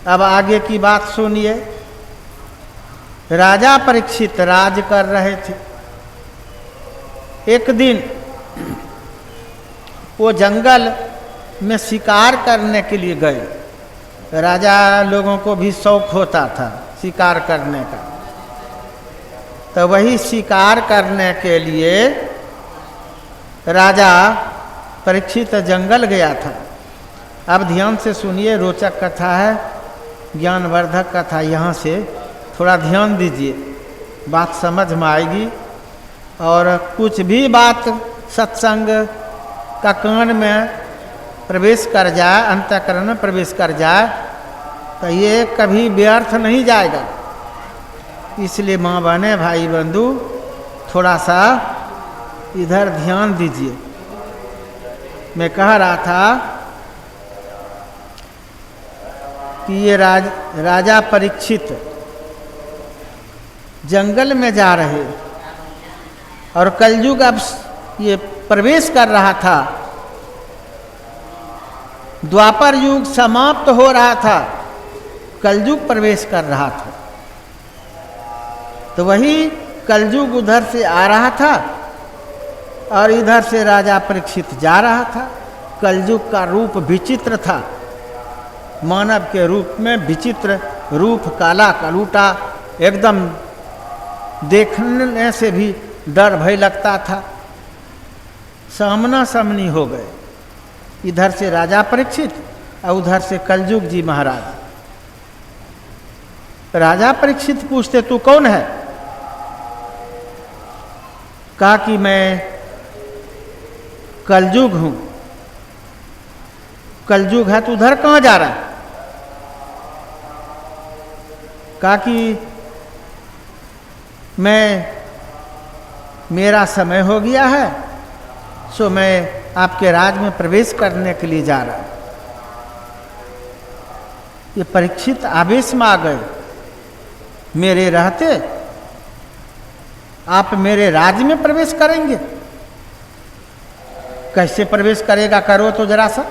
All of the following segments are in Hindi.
अब आगे की बात सुनिए। राजा परीक्षित राज कर रहे थे। एक दिन वो जंगल में शिकार करने के लिए गए। राजा लोगों को भी शौक होता था शिकार करने का, तो वही शिकार करने के लिए राजा परीक्षित जंगल गया था। अब ध्यान से सुनिए, रोचक कथा है, ज्ञानवर्धक कथा। यहाँ से थोड़ा ध्यान दीजिए, बात समझ में आएगी। और कुछ भी बात सत्संग का कान में प्रवेश कर जाए, अंतःकरण में प्रवेश कर जाए, तो ये कभी व्यर्थ नहीं जाएगा। इसलिए माँ बहने भाई बंधु थोड़ा सा इधर ध्यान दीजिए। मैं कह रहा था कि ये राजा परीक्षित जंगल में जा रहे और कलयुग अब ये प्रवेश कर रहा था, द्वापर युग समाप्त हो रहा था, कलयुग प्रवेश कर रहा था। तो वही कलयुग उधर से आ रहा था और इधर से राजा परीक्षित जा रहा था। कलयुग का रूप विचित्र था, मानव के रूप में विचित्र रूप, काला कलूटा, एकदम देखने से भी डर भय लगता था। सामना सामनी हो गए, इधर से राजा परीक्षित और उधर से कलयुग जी महाराज। राजा परीक्षित पूछते तू कौन है? कहा कि मैं कलयुग हूं। कलयुग है तो उधर कहां जा रहा है? कहा कि मेरा समय हो गया है, सो मैं आपके राज में प्रवेश करने के लिए जा रहा हूं। ये परीक्षित आवेश में आ गए, मेरे रहते आप मेरे राज्य में प्रवेश करेंगे? कैसे प्रवेश करेगा, करो तो जरा सा।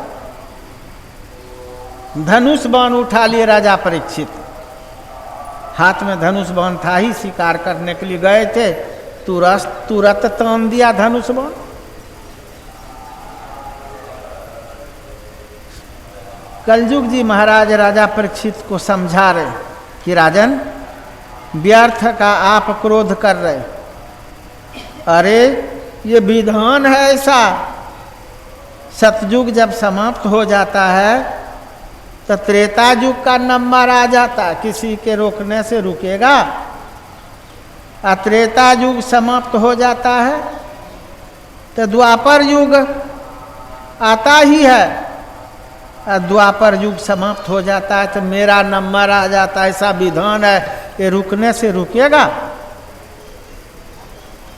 धनुष बाण उठा लिए राजा परीक्षित, हाथ में धनुष बाण था ही, शिकार करने के लिए गए थे, तुरंत तान दिया धनुष बाण। कलयुग जी महाराज राजा परीक्षित को समझा रहे कि राजन, व्यर्थ का आप क्रोध कर रहे। अरे ये विधान है ऐसा, सतयुग जब समाप्त हो जाता है तो त्रेता युग का नंबर आ जाता है, किसी के रोकने से रुकेगा। त्रेता युग समाप्त हो जाता है तो द्वापर युग आता ही है। द्वापर युग समाप्त हो जाता है तो मेरा नंबर आ जाता है, ऐसा विधान है, ये रुकने से रुकेगा?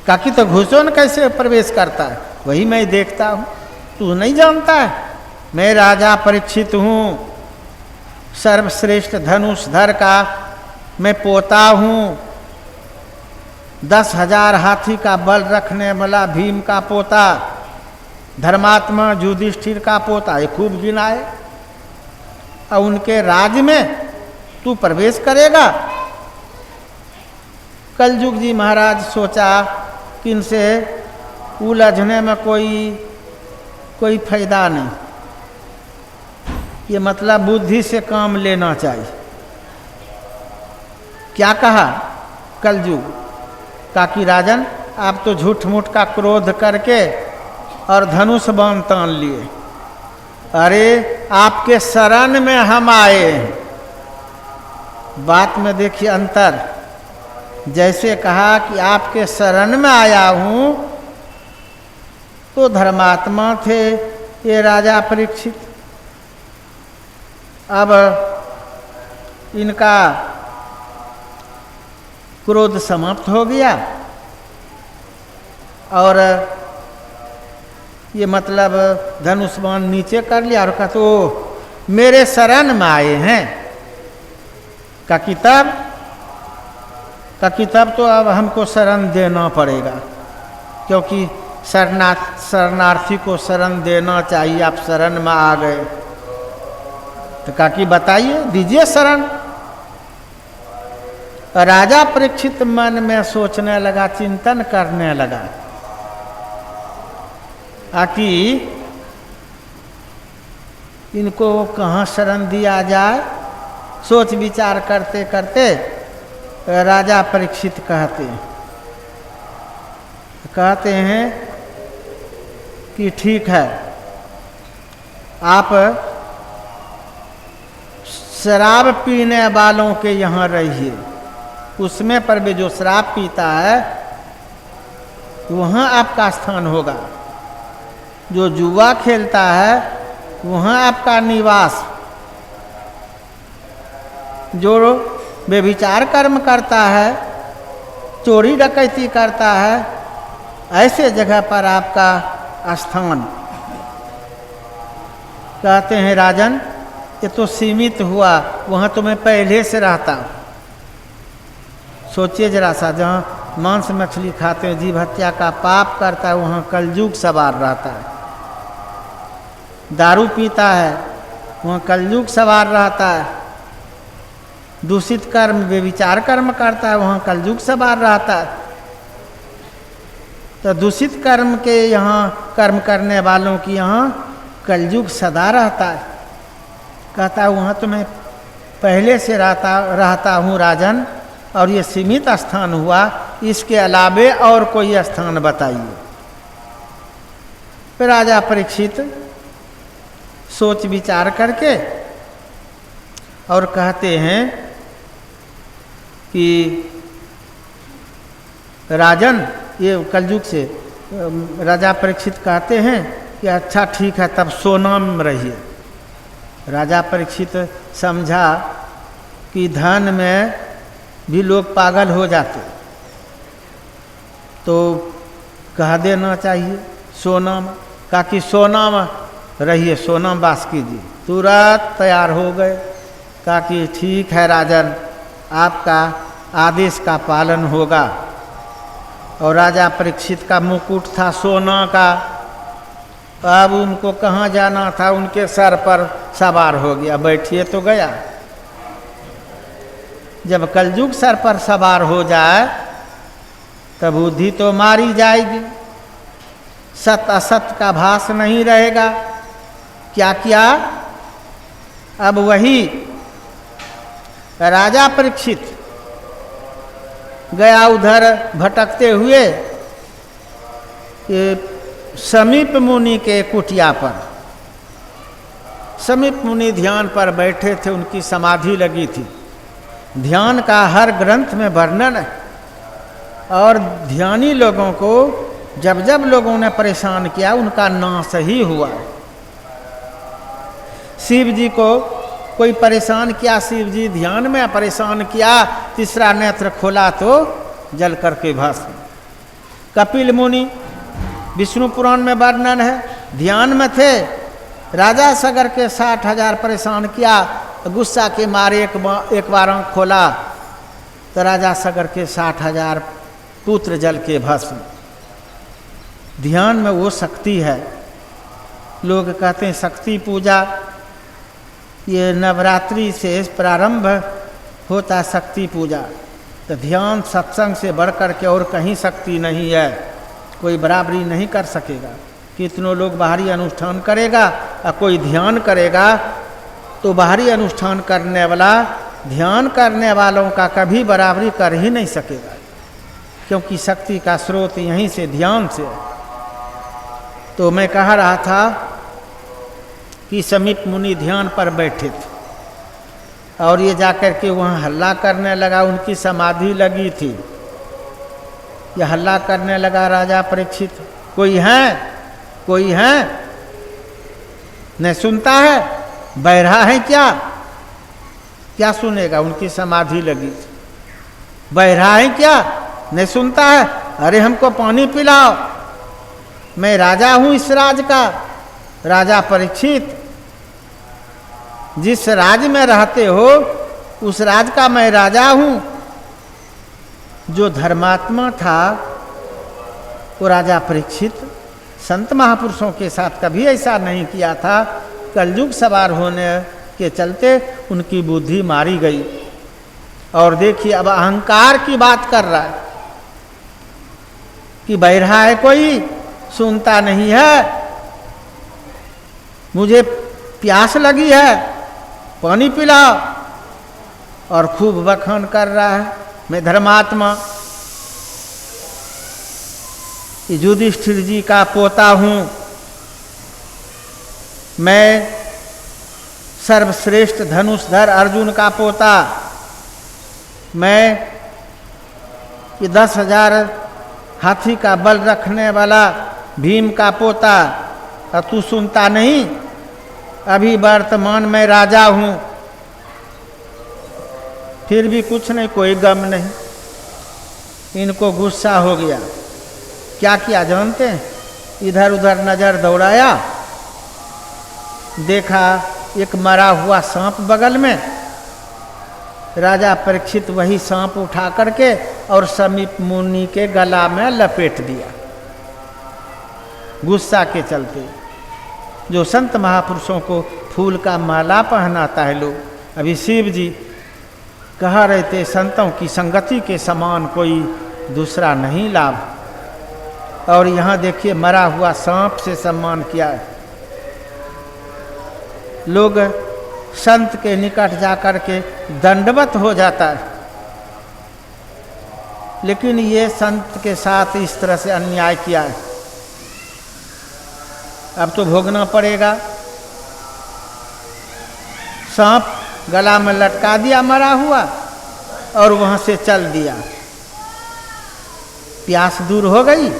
काकी तो घुसोन कैसे प्रवेश करता है, वही मैं देखता हूं, तू नहीं जानता है? मैं राजा परीक्षित हूं, सर्वश्रेष्ठ धनुषधर का मैं पोता हूं, 10,000 हाथी का बल रखने वाला भीम का पोता, धर्मात्मा युधिष्ठिर का पोता, ये खूब गिनाए। और उनके राज में तू प्रवेश करेगा? कलयुग जी महाराज सोचा कि इनसे उलझने में कोई फायदा नहीं, ये मतलब बुद्धि से काम लेना चाहिए। क्या कहा कलयुग? कहा कि राजन, आप तो झूठ मूठ का क्रोध करके और धनुष बाण तान लिए। अरे आपके शरण में हम आए हैं। बात में देखिए अंतर, जैसे कहा कि आपके शरण में आया हूं, तो धर्मात्मा थे ये राजा परीक्षित। अब इनका क्रोध समाप्त हो गया और ये मतलब धनुष बाण नीचे कर लिया और कहा तो मेरे शरण में आए हैं। का किताब तो अब हमको शरण देना पड़ेगा, क्योंकि शरणार्थी को शरण देना चाहिए, आप शरण में आ गए। तो कहा कि बताइए, दीजिए शरण। राजा परीक्षित मन में सोचने लगा, चिंतन करने लगा कि इनको कहाँ शरण दिया जाए। सोच विचार करते करते राजा परीक्षित कहते हैं कि ठीक है, आप शराब पीने वालों के यहाँ रहिए, उसमें पर भी जो शराब पीता है वहाँ आपका स्थान होगा, जो जुआ खेलता है वहाँ आपका निवास, जो व्यभिचार कर्म करता है, चोरी डकैती करता है, ऐसे जगह पर आपका स्थान। कहते हैं राजन, ये तो सीमित हुआ, वहाँ तो मैं पहले से रहता हूँ। सोचिए जरा सा, जहाँ मांस मछली खाते हैं, जीव हत्या का पाप करता है, वहाँ कलयुग सवार रहता है। दारू पीता है, वहाँ कलयुग सवार रहता है। दूषित कर्म व्यभिचार कर्म करता है, वहाँ कलयुग सवार रहता है। तो दूषित कर्म के यहाँ कर्म करने वालों की यहाँ कलयुग सदा रहता है। कहता है वहाँ तो मैं पहले से रहता हूँ राजन, और ये सीमित स्थान हुआ, इसके अलावे और कोई स्थान बताइए। फिर राजा परीक्षित सोच विचार करके और कहते हैं कि राजन, ये कलयुग से राजा परीक्षित कहते हैं कि अच्छा ठीक है, तब सोनाम में रहिए। राजा परीक्षित समझा कि धन में भी लोग पागल हो जाते, तो कह देना चाहिए सोनाम। कहा कि सोनाम रहिए, सोनाम वास कीजिए। तुरंत तैयार हो गए। कहा कि ठीक है राजन, आपका आदेश का पालन होगा। और राजा परीक्षित का मुकुट था सोना का, अब उनको कहाँ जाना था, उनके सर पर सवार हो गया। बैठिए तो गया। जब कलयुग सर पर सवार हो जाए तब बुद्धि तो मारी जाएगी, सत असत का भास नहीं रहेगा। क्या किया? अब वही राजा परीक्षित गया उधर भटकते हुए समीप मुनि के कुटिया पर। समीप मुनि ध्यान पर बैठे थे, उनकी समाधि लगी थी। ध्यान का हर ग्रंथ में वर्णन है, और ध्यानी लोगों को जब जब लोगों ने परेशान किया उनका नाश ही हुआ। शिव जी को कोई परेशान किया, शिव जी ध्यान में परेशान किया, तीसरा नेत्र खोला तो जल करके भस्म। कपिल मुनि, विष्णु पुराण में वर्णन है, ध्यान में थे, राजा सगर के 60,000 परेशान किया, गुस्सा के मारे एक बार आँख खोला तो राजा सगर के 60,000 पुत्र जल के भस्म। ध्यान में वो शक्ति है। लोग कहते हैं शक्ति पूजा, ये नवरात्रि से प्रारंभ होता शक्ति पूजा। तो ध्यान सत्संग से बढ़कर के और कहीं शक्ति नहीं है, कोई बराबरी नहीं कर सकेगा। कितनों लोग बाहरी अनुष्ठान करेगा और कोई ध्यान करेगा, तो बाहरी अनुष्ठान करने वाला ध्यान करने वालों का कभी बराबरी कर ही नहीं सकेगा, क्योंकि शक्ति का स्रोत यहीं से, ध्यान से। तो मैं कह रहा था कि समीप मुनि ध्यान पर बैठे थे, और ये जाकर के वहाँ हल्ला करने लगा, उनकी समाधि लगी थी। ये हल्ला करने लगा राजा परीक्षित, कोई है, कोई है? नहीं सुनता है? बहरा है क्या? क्या सुनेगा? उनकी समाधि लगी थी। बहरा है क्या? नहीं सुनता है? अरे हमको पानी पिलाओ, मैं राजा हूं इस राज का। राजा परीक्षित, जिस राज में रहते हो उस राज का मैं राजा हूं। जो धर्मात्मा था वो राजा परीक्षित संत महापुरुषों के साथ कभी ऐसा नहीं किया था। कलयुग सवार होने के चलते उनकी बुद्धि मारी गई। और देखिए अब अहंकार की बात कर रहा है कि बहरा है कोई, सुनता नहीं है, मुझे प्यास लगी है, पानी पिलाओ, और खूब बखान कर रहा है मैं धर्मात्मा, युधिष्ठिर जी का पोता हूँ, मैं सर्वश्रेष्ठ धनुषधर अर्जुन का पोता, मैं ये 10,000 हाथी का बल रखने वाला भीम का पोता, और तू सुनता नहीं, अभी वर्तमान में राजा हूँ, फिर भी कुछ नहीं, कोई गम नहीं। इनको गुस्सा हो गया। क्या किया जानते हैं? इधर उधर नजर दौड़ाया, देखा एक मरा हुआ सांप बगल में, राजा परीक्षित वही सांप उठा करके और समीप मुनि के गला में लपेट दिया। गुस्सा के चलते जो संत महापुरुषों को फूल का माला पहनाता है लोग, अभी शिव जी कह रहे थे संतों की संगति के समान कोई दूसरा नहीं लाभ, और यहाँ देखिए मरा हुआ सांप से सम्मान किया है। लोग संत के निकट जाकर के दंडवत हो जाता है, लेकिन ये संत के साथ इस तरह से अन्याय किया है, अब तो भोगना पड़ेगा। सांप गला में लटका दिया मरा हुआ और वहां से चल दिया। प्यास दूर हो गई,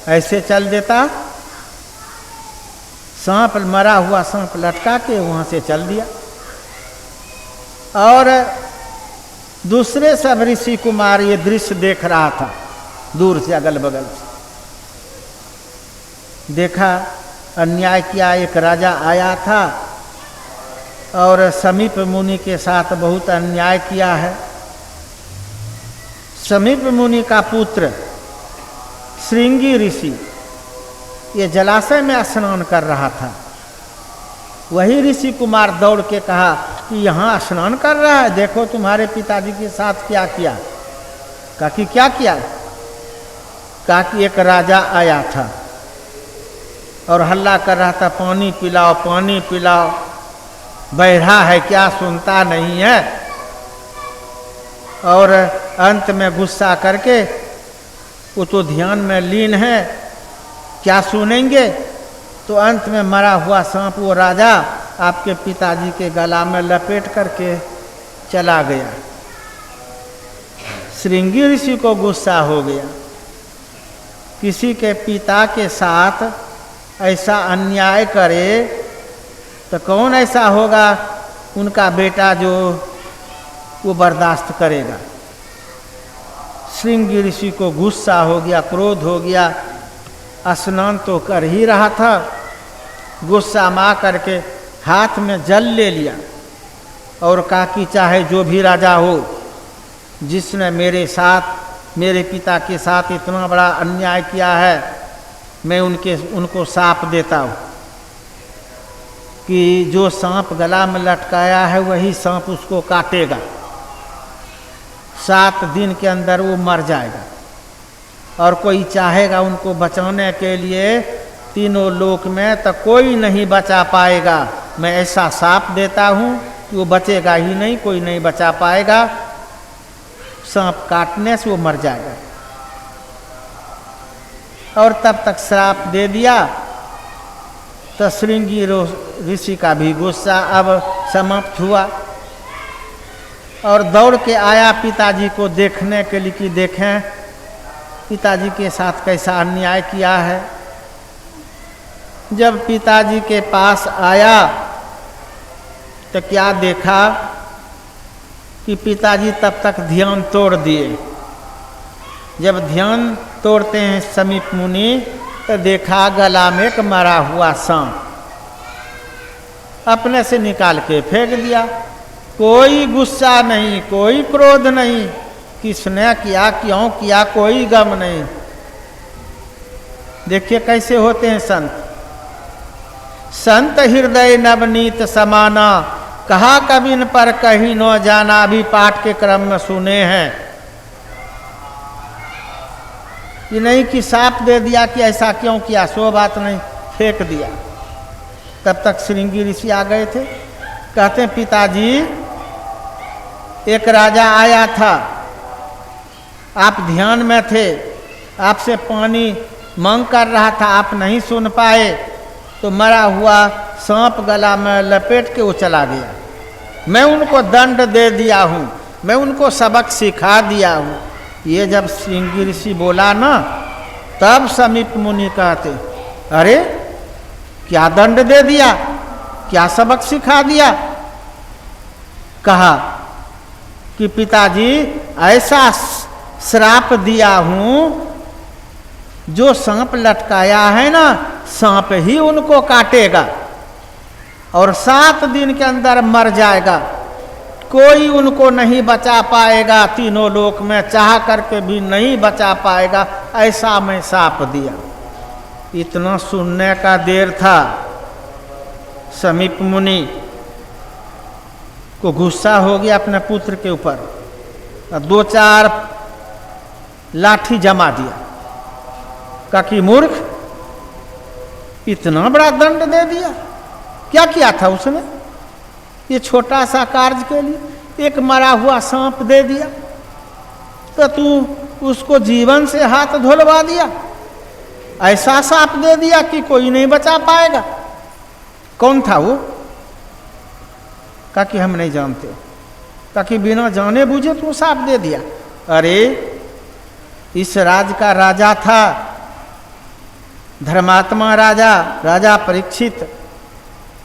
ऐसे चल देता, सांप मरा हुआ सांप लटका के वहां से चल दिया। और दूसरे सब ऋषि कुमार ये दृश्य देख रहा था दूर से, अगल बगल से देखा अन्याय किया। एक राजा आया था और समीप मुनि के साथ बहुत अन्याय किया है। समीप मुनि का पुत्र श्रृंगी ऋषि ये जलाशय में स्नान कर रहा था। वही ऋषि कुमार दौड़ के कहा कि यहाँ स्नान कर रहा है, देखो तुम्हारे पिताजी के साथ क्या किया। कहा कि क्या किया? कहा कि एक राजा आया था और हल्ला कर रहा था, पानी पिलाओ पानी पिलाओ, बहरा है क्या, सुनता नहीं है। और अंत में गुस्सा करके वो तो ध्यान में लीन है, क्या सुनेंगे, तो अंत में मरा हुआ सांप वो राजा आपके पिताजी के गला में लपेट करके चला गया। श्रृंगी ऋषि को गुस्सा हो गया, किसी के पिता के साथ ऐसा अन्याय करे तो कौन ऐसा होगा उनका बेटा जो वो बर्दाश्त करेगा। श्रृंगी ऋषि को गुस्सा हो गया, क्रोध हो गया, स्नान तो कर ही रहा था, गुस्सा में आकर के हाथ में जल ले लिया और कहा कि चाहे जो भी राजा हो, जिसने मेरे साथ मेरे पिता के साथ इतना बड़ा अन्याय किया है, मैं उनको साप देता हूँ कि जो सांप गला में लटकाया है वही सांप उसको काटेगा, 7 दिन के अंदर वो मर जाएगा। और कोई चाहेगा उनको बचाने के लिए तीनों लोक में तो कोई नहीं बचा पाएगा। मैं ऐसा साप देता हूँ कि वो बचेगा ही नहीं, कोई नहीं बचा पाएगा, सांप काटने से वो मर जाएगा। और तब तक श्राप दे दिया। तो श्रृंगी ऋषि का भी गुस्सा अब समाप्त हुआ और दौड़ के आया पिताजी को देखने के लिए कि देखें पिताजी के साथ कैसा अन्याय किया है। जब पिताजी के पास आया तो क्या देखा कि पिताजी तब तक ध्यान तोड़ दिए। जब ध्यान तोड़ते हैं समीप मुनि तो देखा गला में एक मरा हुआ सांप, अपने से निकाल के फेंक दिया। कोई गुस्सा नहीं, कोई क्रोध नहीं, किसने किया क्यों किया कोई गम नहीं। देखिए कैसे होते हैं संत। संत हृदय नवनीत समाना, कहा कबिन पर कहीं न जाना, भी पाठ के क्रम में सुने हैं। ये नहीं कि साप दे दिया कि ऐसा क्यों किया, सो बात नहीं, फेंक दिया। तब तक श्रृंगी ऋषि आ गए थे। कहते हैं पिताजी, एक राजा आया था, आप ध्यान में थे, आपसे पानी मांग कर रहा था, आप नहीं सुन पाए, तो मरा हुआ सांप गला में लपेट के वो चला गया। मैं उनको दंड दे दिया हूँ, मैं उनको सबक सिखा दिया हूँ। ये जब श्रृंगी ऋषि बोला ना, तब समीप मुनि कहते, अरे क्या दंड दे दिया, क्या सबक सिखा दिया? कहा कि पिताजी ऐसा श्राप दिया हूं, जो सांप लटकाया है ना, सांप ही उनको काटेगा और 7 दिन के अंदर मर जाएगा। कोई उनको नहीं बचा पाएगा, तीनों लोक में चाह करके भी नहीं बचा पाएगा, ऐसा मैं शाप दिया। इतना सुनने का देर था, समीप मुनि को गुस्सा हो गया अपने पुत्र के ऊपर, 2-4 लाठी जमा दिया। कहा कि मूर्ख, इतना बड़ा दंड दे दिया, क्या किया था उसने? ये छोटा सा कार्य के लिए एक मरा हुआ सांप दे दिया, तो तू उसको जीवन से हाथ धुलवा दिया। ऐसा सांप दे दिया कि कोई नहीं बचा पाएगा। कौन था वो? कहा कि हम नहीं जानते। कहा कि बिना जाने बूझे तू सांप दे दिया। अरे इस राज का राजा था, धर्मात्मा राजा, राजा परीक्षित,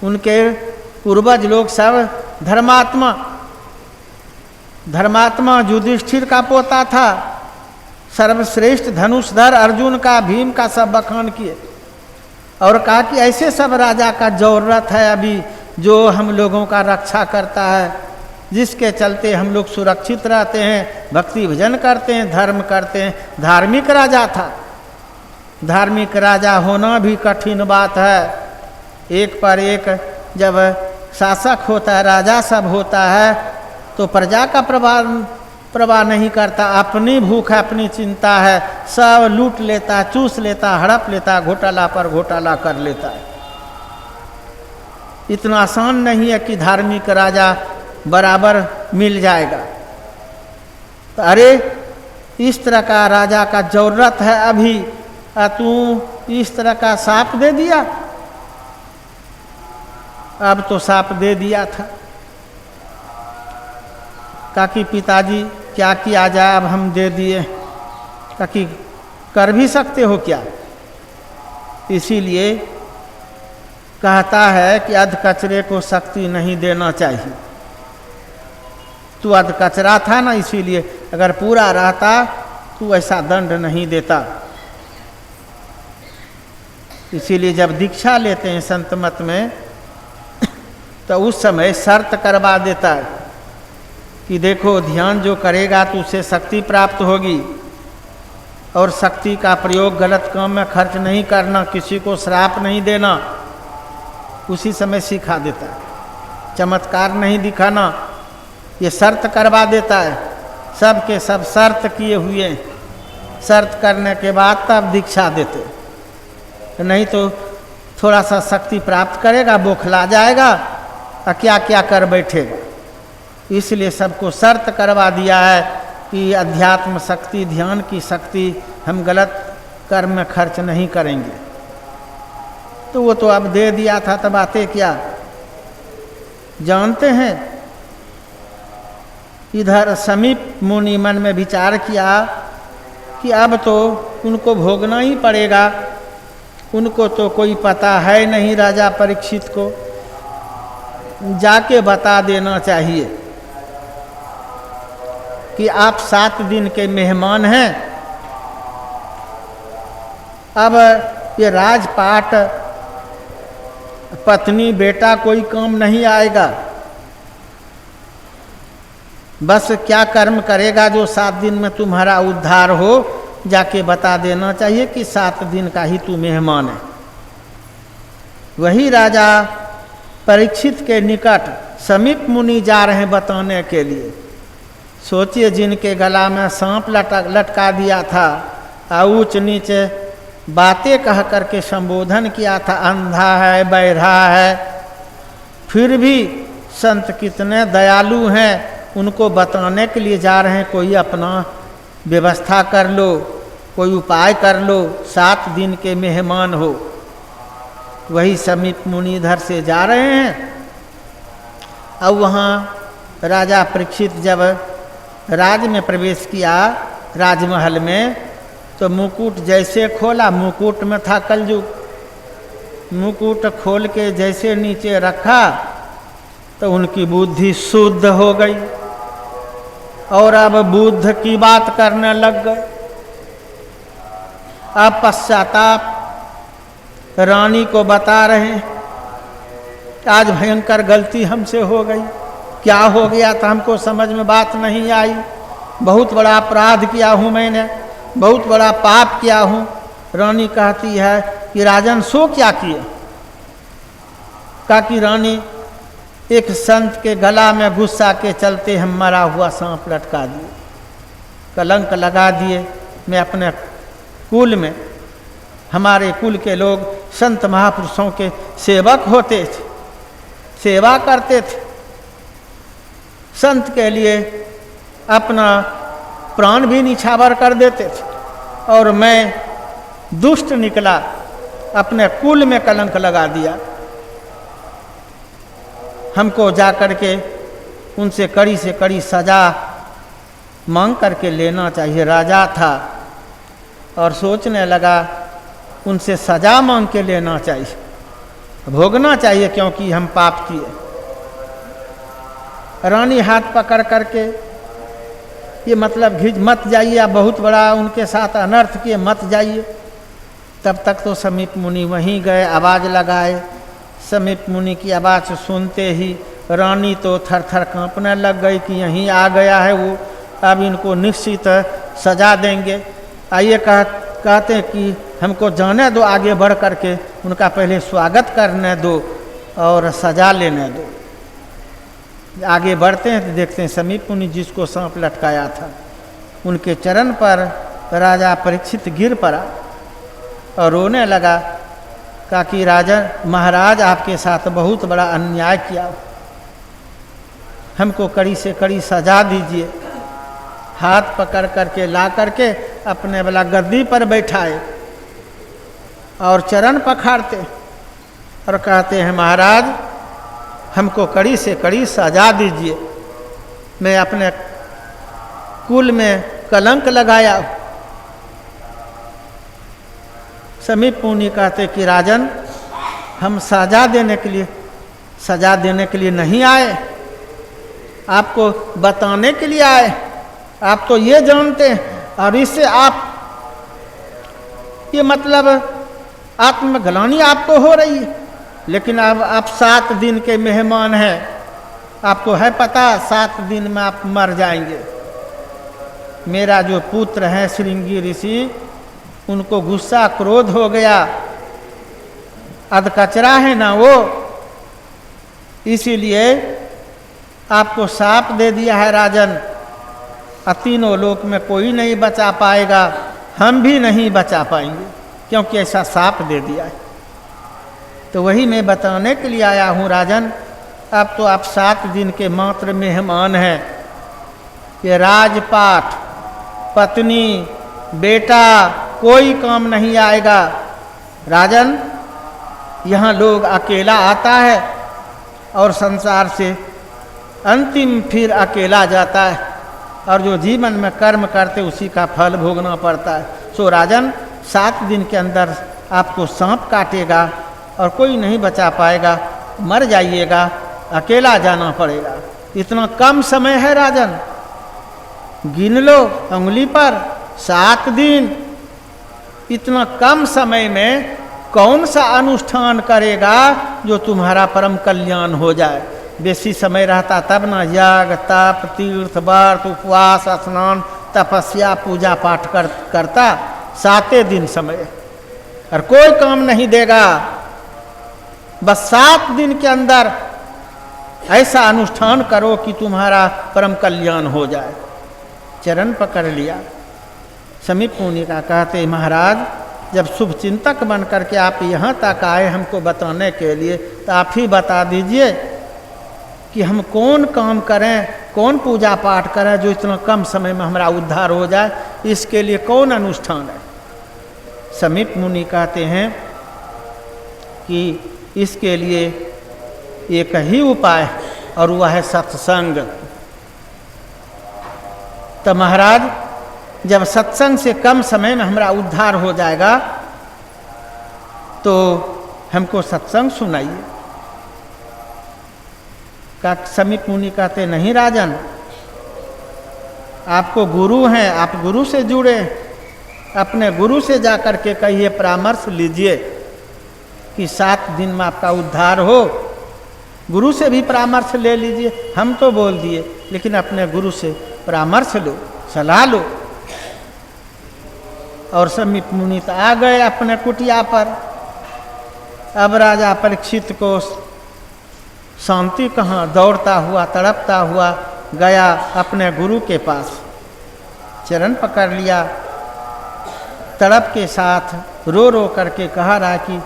उनके पूर्वज लोग सब धर्मात्मा। धर्मात्मा युधिष्ठिर का पोता था, सर्वश्रेष्ठ धनुषधर अर्जुन का, भीम का सब बखान किए और कहा कि ऐसे सब राजा का जरूरत है अभी, जो हम लोगों का रक्षा करता है, जिसके चलते हम लोग सुरक्षित रहते हैं, भक्ति भजन करते हैं, धर्म करते हैं। धार्मिक राजा था। धार्मिक राजा होना भी कठिन बात है। एक पर एक जब शासक होता है, राजा सब होता है, तो प्रजा का प्रवाह नहीं करता, अपनी भूख अपनी चिंता है, सब लूट लेता, चूस लेता, हड़प लेता, घोटाला पर घोटाला कर लेता है। इतना आसान नहीं है कि धार्मिक राजा बराबर मिल जाएगा। तो अरे इस तरह का राजा का जरूरत है अभी, तू इस तरह का साप दे दिया। अब तो साप दे दिया था। कहा कि पिताजी क्या किया जाए, अब हम दे दिए। कहा कि कर भी सकते हो क्या? इसीलिए कहता है कि अध कचरे को शक्ति नहीं देना चाहिए। तू अध कचरा था ना, इसीलिए, अगर पूरा रहता तू ऐसा दंड नहीं देता। इसीलिए जब दीक्षा लेते हैं संत मत में, तो उस समय शर्त करवा देता है कि देखो ध्यान जो करेगा तो उसे शक्ति प्राप्त होगी, और शक्ति का प्रयोग गलत काम में खर्च नहीं करना, किसी को श्राप नहीं देना। उसी समय सिखा देता है, चमत्कार नहीं दिखाना, ये शर्त करवा देता है। सब के सब शर्त किए हुए, शर्त करने के बाद तब दीक्षा देते, नहीं तो थोड़ा सा शक्ति प्राप्त करेगा, बौखला जाएगा और क्या क्या कर बैठेगा। इसलिए सबको शर्त करवा दिया है कि अध्यात्म शक्ति, ध्यान की शक्ति हम गलत कर्म में खर्च नहीं करेंगे। तो वो तो अब दे दिया था, तब बातें क्या जानते हैं। इधर समीप मुनि मन में विचार किया कि अब तो उनको भोगना ही पड़ेगा, उनको तो कोई पता है नहीं, राजा परीक्षित को जाके बता देना चाहिए कि आप 7 दिन के मेहमान हैं। अब ये राजपाट, पत्नी बेटा कोई काम नहीं आएगा। बस क्या कर्म करेगा जो 7 दिन में तुम्हारा उद्धार हो, जाके बता देना चाहिए कि 7 दिन का ही तू मेहमान है। वही राजा परीक्षित के निकट समीप मुनि जा रहे हैं बताने के लिए। सोचिए, जिनके गला में सांप लटका दिया था, ऊंच नीचे बातें कह करके संबोधन किया था, अंधा है, बहरा है, फिर भी संत कितने दयालु हैं, उनको बताने के लिए जा रहे हैं, कोई अपना व्यवस्था कर लो, कोई उपाय कर लो, 7 दिन के मेहमान हो। वही समीप मुनि इधर से जा रहे हैं। अब वहाँ राजा परीक्षित जब राज में प्रवेश किया, राजमहल में, तो मुकुट जैसे खोला, मुकुट में था कलयुग। मुकुट खोल के जैसे नीचे रखा तो उनकी बुद्धि शुद्ध हो गई और अब बुद्ध की बात करने लग गए। अब पश्चाताप रानी को बता रहे हैं, आज भयंकर गलती हमसे हो गई, क्या हो गया था हमको समझ में बात नहीं आई, बहुत बड़ा अपराध किया हूँ मैंने, बहुत बड़ा पाप किया हूँ। रानी कहती है कि राजन सो क्या किए? कहा कि रानी, एक संत के गला में गुस्सा के चलते हम मरा हुआ सांप लटका दिए, कलंक लगा दिए। मैं अपने कुल में, हमारे कुल के लोग संत महापुरुषों के सेवक होते थे, सेवा करते थे, संत के लिए अपना प्राण भी निछावर कर देते थे, और मैं दुष्ट निकला, अपने कुल में कलंक लगा दिया। हमको जा कर के उनसे कड़ी से कड़ी सजा मांग करके लेना चाहिए। राजा था और सोचने लगा उनसे सजा मांग के लेना चाहिए, भोगना चाहिए, क्योंकि हम पाप किए। रानी हाथ पकड़ करके, ये मतलब घिज मत जाइए, आप बहुत बड़ा उनके साथ अनर्थ किए, मत जाइए। तब तक तो समीप मुनि वहीं गए, आवाज़ लगाए। समीप मुनि की आवाज़ सुनते ही रानी तो थर थर कांपने लग गई कि यहीं आ गया है वो, अब इनको निश्चित सजा देंगे। आइए कहते कि हमको जाने दो, आगे बढ़ करके उनका पहले स्वागत करने दो और सजा लेने दो। आगे बढ़ते हैं तो देखते हैं समीप मुनि जिसको सांप लटकाया था, उनके चरण पर राजा परीक्षित गिर पड़ा और रोने लगा। कहा कि राजा महाराज, आपके साथ बहुत बड़ा अन्याय किया, हमको कड़ी से कड़ी सजा दीजिए। हाथ पकड़ करके ला करके अपने वाला गद्दी पर बैठाए और चरण पखाड़ते और कहते हैं, महाराज हमको कड़ी से कड़ी सजा दीजिए, मैं अपने कुल में कलंक लगाया। समीप मुनि कहते कि राजन, हम सजा देने के लिए नहीं आए, आपको बताने के लिए आए। आप तो ये जानते हैं, और इससे आप, ये मतलब आत्मग्लानि आपको हो रही है। लेकिन अब आप 7 दिन के मेहमान हैं, आपको है पता 7 दिन में आप मर जाएंगे। मेरा जो पुत्र है श्रृंगी ऋषि, उनको गुस्सा क्रोध हो गया, अधकचरा है ना वो, इसीलिए आपको शाप दे दिया है राजन। तीनों लोक में कोई नहीं बचा पाएगा, हम भी नहीं बचा पाएंगे, क्योंकि ऐसा शाप दे दिया है। तो वही मैं बताने के लिए आया हूँ राजन। अब तो आप 7 दिन के मात्र मेहमान हैं। ये राजपाट, पत्नी, बेटा कोई काम नहीं आएगा। राजन, यहाँ लोग अकेला आता है और संसार से अंतिम फिर अकेला जाता है, और जो जीवन में कर्म करते उसी का फल भोगना पड़ता है। सो राजन, 7 दिन के अंदर आपको सांप काटेगा और कोई नहीं बचा पाएगा, मर जाइएगा, अकेला जाना पड़ेगा। इतना कम समय है राजन, गिन लो उंगली पर 7 दिन। इतना कम समय में कौन सा अनुष्ठान करेगा जो तुम्हारा परम कल्याण हो जाए? बेसी समय रहता तब ना याग, तप, तीर्थ, व्रत, उपवास, स्नान, तपस्या, पूजा पाठ करता। 7 दिन समय और कोई काम नहीं देगा। बस 7 दिन के अंदर ऐसा अनुष्ठान करो कि तुम्हारा परम कल्याण हो जाए। चरण पकड़ लिया। समीप मुनि का कहते, महाराज जब शुभ चिंतक बन करके आप यहाँ तक आए हमको बताने के लिए, तो आप ही बता दीजिए कि हम कौन काम करें, कौन पूजा पाठ करें जो इतना कम समय में हमारा उद्धार हो जाए, इसके लिए कौन अनुष्ठान है। समीप मुनि कहते हैं कि इसके लिए एक ही उपाय है और वह है सत्संग। तो महाराज जब सत्संग से कम समय में हमारा उद्धार हो जाएगा तो हमको सत्संग सुनाइए। का समीप मुनि कहते, नहीं राजन, आपको गुरु हैं, आप गुरु से जुड़े, अपने गुरु से जाकर के कहिए, परामर्श लीजिए कि 7 दिन में आपका उद्धार हो। गुरु से भी परामर्श ले लीजिए। हम तो बोल दिए, लेकिन अपने गुरु से परामर्श लो, सलाह लो। और समीप मुनि आ गए अपने कुटिया पर। अब राजा परीक्षित को शांति कहाँ, दौड़ता हुआ तड़पता हुआ गया अपने गुरु के पास, चरण पकड़ लिया, तड़प के साथ रो रो करके कहा रहा कि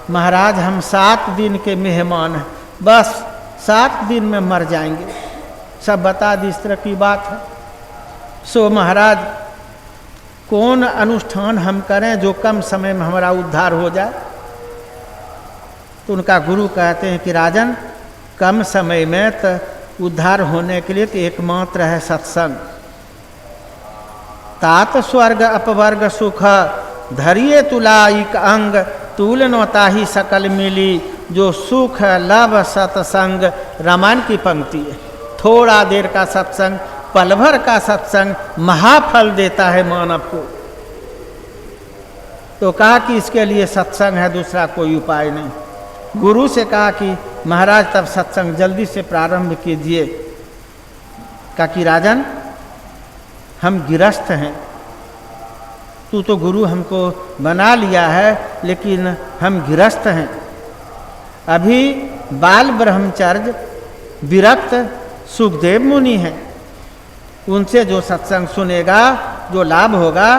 महाराज हम 7 दिन के मेहमान हैं, बस 7 दिन में मर जाएंगे। सब बता दी इस तरह की बात है। सो महाराज कौन अनुष्ठान हम करें जो कम समय में हमारा उद्धार हो जाए। तो उनका गुरु कहते हैं कि राजन कम समय में तो उद्धार होने के लिए तो एकमात्र है सत्संग। तात स्वर्ग अपवर्ग सुख धरिए तुलाइक अंग, तूल नोता ही सकल मिली, जो सुख लव सत्संग। रामायण की पंक्ति है। थोड़ा देर का सत्संग, पल भर का सत्संग महाफल देता है मानव को। तो कहा कि इसके लिए सत्संग है, दूसरा कोई उपाय नहीं। गुरु से कहा कि महाराज तब सत्संग जल्दी से प्रारंभ कीजिए। कहा कि राजन हम गिरस्थ हैं, तू तो गुरु हमको बना लिया है, लेकिन हम गिरस्थ हैं। अभी बाल ब्रह्मचर्य विरक्त सुखदेव मुनि हैं, उनसे जो सत्संग सुनेगा, जो लाभ होगा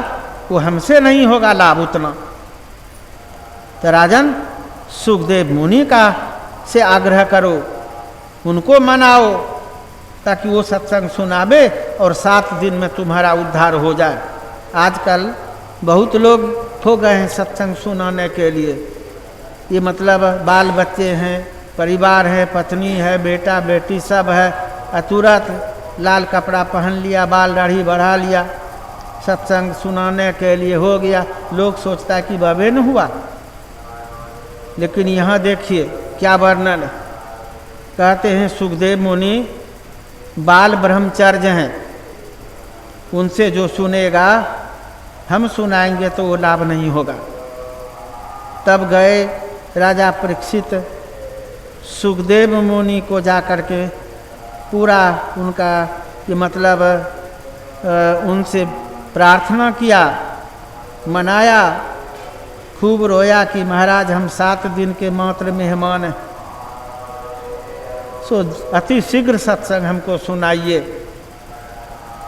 वो हमसे नहीं होगा लाभ उतना। तो राजन सुखदेव मुनि का से आग्रह करो, उनको मनाओ ताकि वो सत्संग सुनावे और 7 दिन में तुम्हारा उद्धार हो जाए। आजकल बहुत लोग हो गए हैं सत्संग सुनाने के लिए। ये मतलब बाल बच्चे हैं, परिवार है, पत्नी है, बेटा बेटी सब है, तुरंत लाल कपड़ा पहन लिया, बाल दाढ़ी बढ़ा लिया, सत्संग सुनाने के लिए हो गया। लोग सोचता है कि बाबे न हुआ, लेकिन यहाँ देखिए क्या वर्णन है। कहते हैं सुखदेव मुनि बाल ब्रह्मचर्य हैं, उनसे जो सुनेगा हम सुनाएंगे तो वो लाभ नहीं होगा। तब गए राजा परीक्षित सुखदेव मुनि को जा कर के पूरा उनका ये मतलब उनसे प्रार्थना किया, मनाया, खूब रोया कि महाराज हम 7 दिन के मात्र मेहमान हैं, सो अति शीघ्र सत्संग हमको सुनाइए।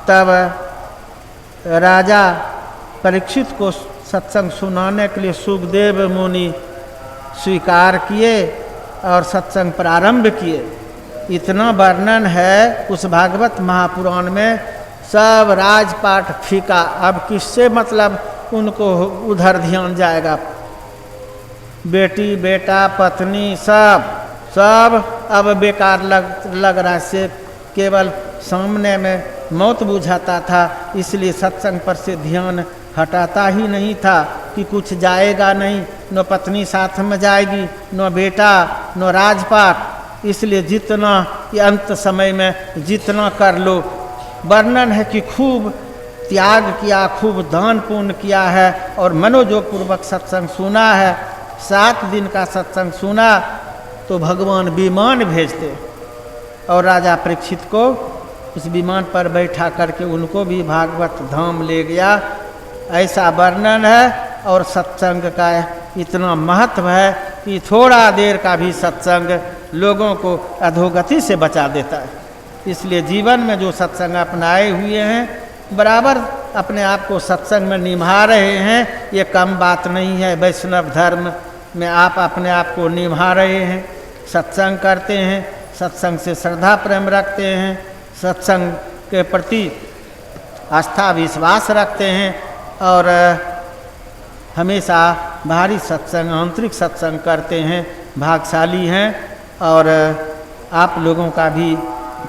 तब राजा परीक्षित को सत्संग सुनाने के लिए सुखदेव मुनि स्वीकार किए और सत्संग प्रारंभ किए। इतना वर्णन है उस भागवत महापुराण में, सब राजपाट फीका। अब किससे मतलब उनको उधर ध्यान जाएगा। बेटी बेटा पत्नी सब अब बेकार लग रहा से केवल सामने में मौत बुझाता था, इसलिए सत्संग पर से ध्यान हटाता ही नहीं था कि कुछ जाएगा नहीं, न पत्नी साथ में जाएगी, न बेटा, न राजपाट। इसलिए जितना ये अंत समय में जितना कर लो। वर्णन है कि खूब त्याग किया, खूब दान पुण्य किया है और मनोयोग पूर्वक सत्संग सुना है। 7 दिन का सत्संग सुना तो भगवान विमान भेजते और राजा परीक्षित को उस विमान पर बैठा करके उनको भी भागवत धाम ले गया। ऐसा वर्णन है। और सत्संग का इतना महत्व है कि थोड़ा देर का भी सत्संग लोगों को अधोगति से बचा देता है। इसलिए जीवन में जो सत्संग अपनाए हुए हैं, बराबर अपने आप को सत्संग में निभा रहे हैं, ये कम बात नहीं है। वैष्णव धर्म में आप अपने आप को निभा रहे हैं, सत्संग करते हैं, सत्संग से श्रद्धा प्रेम रखते हैं, सत्संग के प्रति आस्था विश्वास रखते हैं और हमेशा बाहरी सत्संग आंतरिक सत्संग करते हैं, भाग्यशाली हैं। और आप लोगों का भी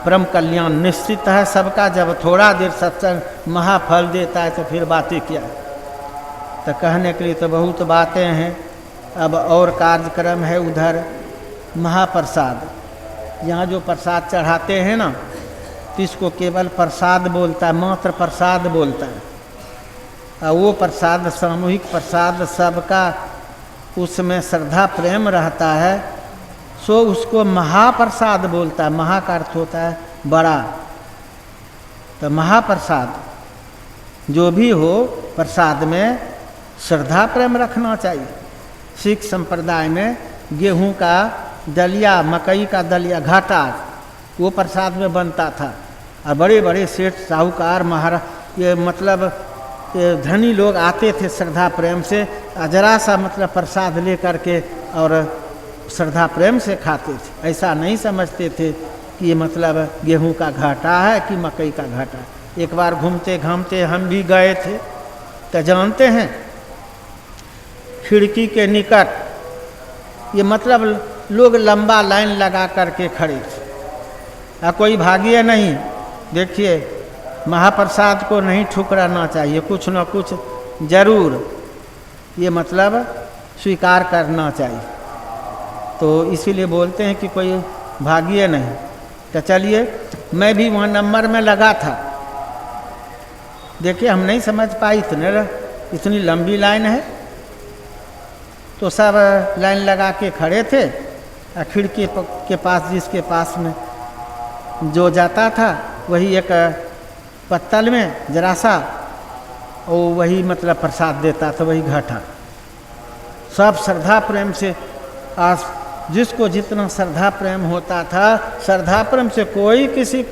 परम कल्याण निश्चित है सबका। जब थोड़ा देर सत्संग महाफल देता है तो फिर बातें क्या है। तो कहने के लिए तो बहुत बातें हैं। अब और कार्यक्रम है उधर महाप्रसाद, यहाँ जो प्रसाद चढ़ाते हैं ना, तो इसको केवल प्रसाद बोलता है, मात्र प्रसाद बोलता है। और वो प्रसाद सामूहिक प्रसाद सबका उसमें श्रद्धा प्रेम रहता है, सो उसको महाप्रसाद बोलता है। महा का अर्थ होता है बड़ा। तो महाप्रसाद जो भी हो, प्रसाद में श्रद्धा प्रेम रखना चाहिए। सिख संप्रदाय में गेहूं का दलिया, मकई का दलिया, घाटा, वो प्रसाद में बनता था। और बड़े बड़े सेठ साहूकार महाराज, ये मतलब ये धनी लोग आते थे श्रद्धा प्रेम से, जरा सा मतलब प्रसाद ले करके और श्रद्धा प्रेम से खाते थे। ऐसा नहीं समझते थे कि ये मतलब गेहूं का घाटा है कि मकई का घाटा। एक बार घूमते घामते हम भी गए थे, तो जानते हैं खिड़की के निकट ये मतलब लोग लंबा लाइन लगा करके खड़े थे, कोई भागिए नहीं। देखिए, महाप्रसाद को नहीं ठुकराना चाहिए, कुछ न कुछ जरूर ये मतलब स्वीकार करना चाहिए। तो इसीलिए बोलते हैं कि कोई भागिए नहीं। तो चलिए, मैं भी वहाँ नंबर में लगा था। देखिए, हम नहीं समझ पाए, इतनी लंबी लाइन है। तो सब लाइन लगा के खड़े थे, खिड़की के पास, जिसके पास में जो जाता था वही एक पत्तल में जरा सा और वही मतलब प्रसाद देता था, वही घाटा। सब श्रद्धा प्रेम से, आज जिसको जितना श्रद्धा प्रेम होता था, श्रद्धा प्रेम से कोई किसी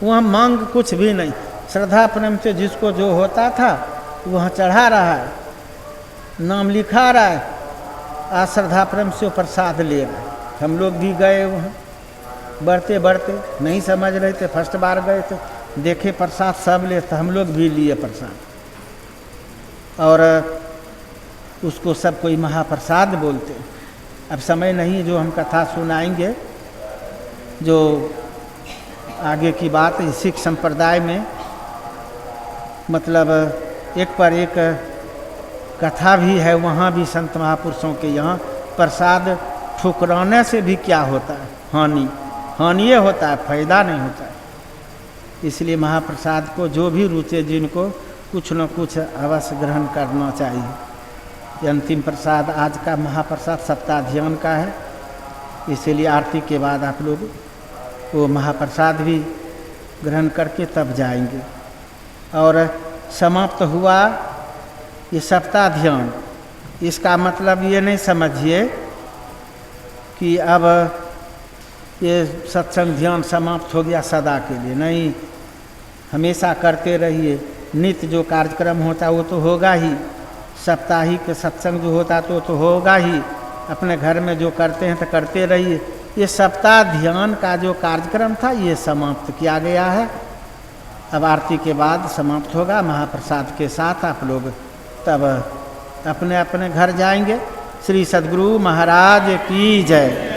वहाँ मांग कुछ भी नहीं। श्रद्धा प्रेम से जिसको जो होता था वहाँ चढ़ा रहा है, नाम लिखा रहा है, आज श्रद्धा प्रेम से प्रसाद ले रहे। हम लोग भी गए वहाँ, बढ़ते बढ़ते नहीं समझ रहे थे, फर्स्ट बार गए थे, देखे प्रसाद सब ले, तो हम लोग भी लिए प्रसाद। और उसको सब कोई महाप्रसाद बोलते। अब समय नहीं जो हम कथा सुनाएंगे, जो आगे की बात है। सिख संप्रदाय में मतलब एक पर एक कथा भी है, वहाँ भी संत महापुरुषों के यहाँ प्रसाद ठुकराने से भी क्या होता है, हानि होता है, फायदा नहीं होता है। इसलिए महाप्रसाद को जो भी रुचे, जिनको कुछ न कुछ अवश्य ग्रहण करना चाहिए। ये अंतिम प्रसाद आज का महाप्रसाद सप्ताह ध्यान का है, इसीलिए आरती के बाद आप लोग वो महाप्रसाद भी ग्रहण करके तब जाएंगे। और समाप्त हुआ ये सप्ताह ध्यान। इसका मतलब ये नहीं समझिए कि अब ये सत्संग ध्यान समाप्त हो गया सदा के लिए, नहीं। हमेशा करते रहिए। नित्य जो कार्यक्रम होता वो तो होगा ही, साप्ताहिक सत्संग जो होता तो होगा ही। अपने घर में जो करते हैं तो करते रहिए। ये सप्ताह ध्यान का जो कार्यक्रम था ये समाप्त किया गया है। अब आरती के बाद समाप्त होगा महाप्रसाद के साथ। आप लोग तब अपने अपने घर जाएंगे। श्री सद्गुरु महाराज की जय।